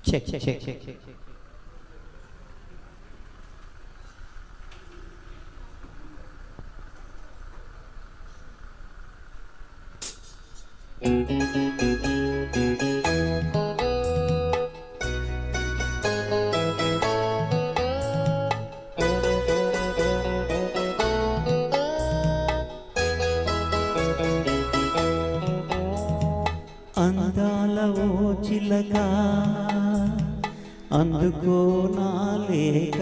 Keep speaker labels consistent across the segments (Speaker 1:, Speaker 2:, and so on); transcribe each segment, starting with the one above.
Speaker 1: check check అందాల ఓ చిలక అందుకో నా లేక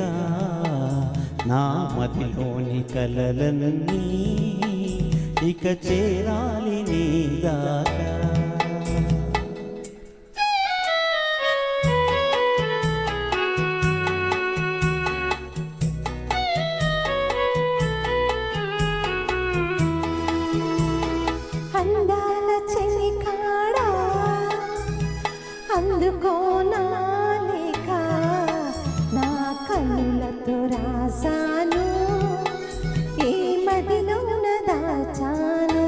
Speaker 1: నా మదిలోని కలలన్నీ ఇక చేరాలి నీ దాకా
Speaker 2: అందుకో నా లేక నా కన్నులతో రాసాను ఈ మదిలోన దాచాను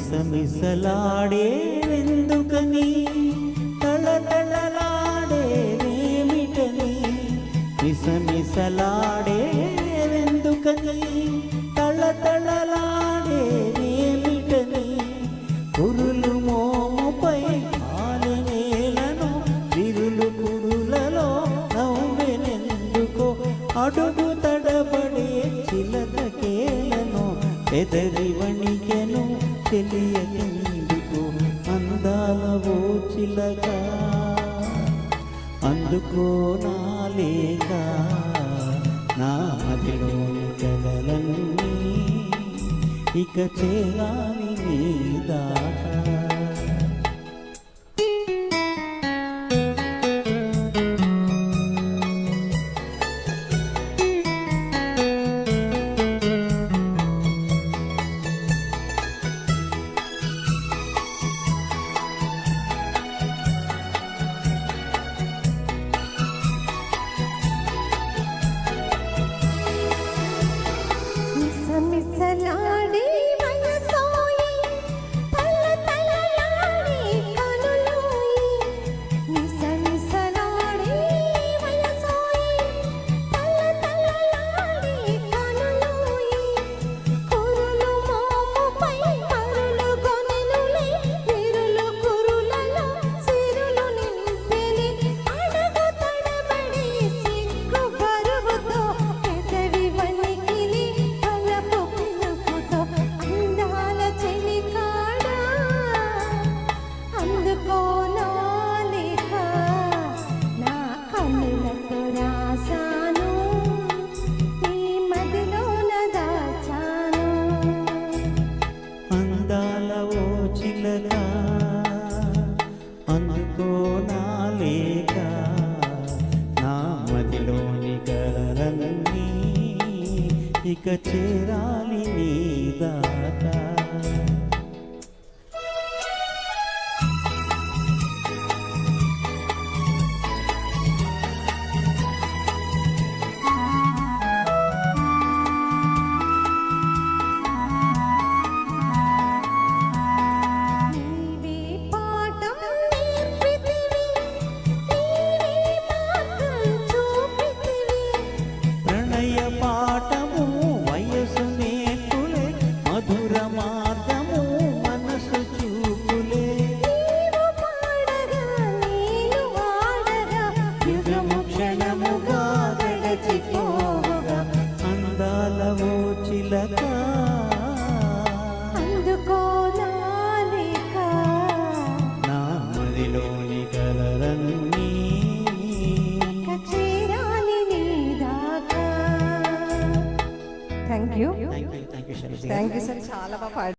Speaker 1: మిసమిసలాడే ఎందుకని తళతళలాడేమిటని మిసమిసలాడే ఎందుకని తళతళలాడేమిటని కురులు మోముపై ఆలనేలను విరులు కురులలో నవ్వెనెందుకో అడుగు తడబడే చిలకకేలను ఎదరి వణికెను తెలియకెందుకు అందాల ఓ చిలక అందుకో నా లేక నా మదిలోని కలలన్నీ ఇక చేరాలి నీ దాకా
Speaker 2: మిసమిసలాడే వయసోయి తళతళలాడే కనులోయి మిసమిసలాడే వయసోయి తళతళలాడే కనులోయి కురులు మోముపై మరులు గొనెనులే విరులు కురులలో సిరులు నింపెని అడుగు తడబడి సిగ్గు బరువుతో ఎదవి వణికిలి అందాల చెలికాడా అందుకో నా లేక నా కన్నులతో రాసాను ఈ మదిలోన దాచాను
Speaker 1: అందాల ఓ చిలక అందుకో నా లేక నా మదిలోని కలలన్నీ ఇక చేరాలి నీ దాకా
Speaker 2: నీవే పాఠం నేర్పితివి నీవే మార్గం చూపితివి
Speaker 1: ప్రణయ పాఠము వయసు నేర్పులే మధుర మార్గము మనసు చూపులే
Speaker 2: నీవు పాడగా నేను ఆడగా
Speaker 1: యుగము క్షణముగా గడచిపోగా అందాల ఓ చిలక
Speaker 2: అందుకో నా లేక
Speaker 1: నా మదిలోని కలలన్నీ
Speaker 2: ఇక చేరాలి నీ దాకా thank you
Speaker 1: thank you
Speaker 2: thank you sir చాలా బాగా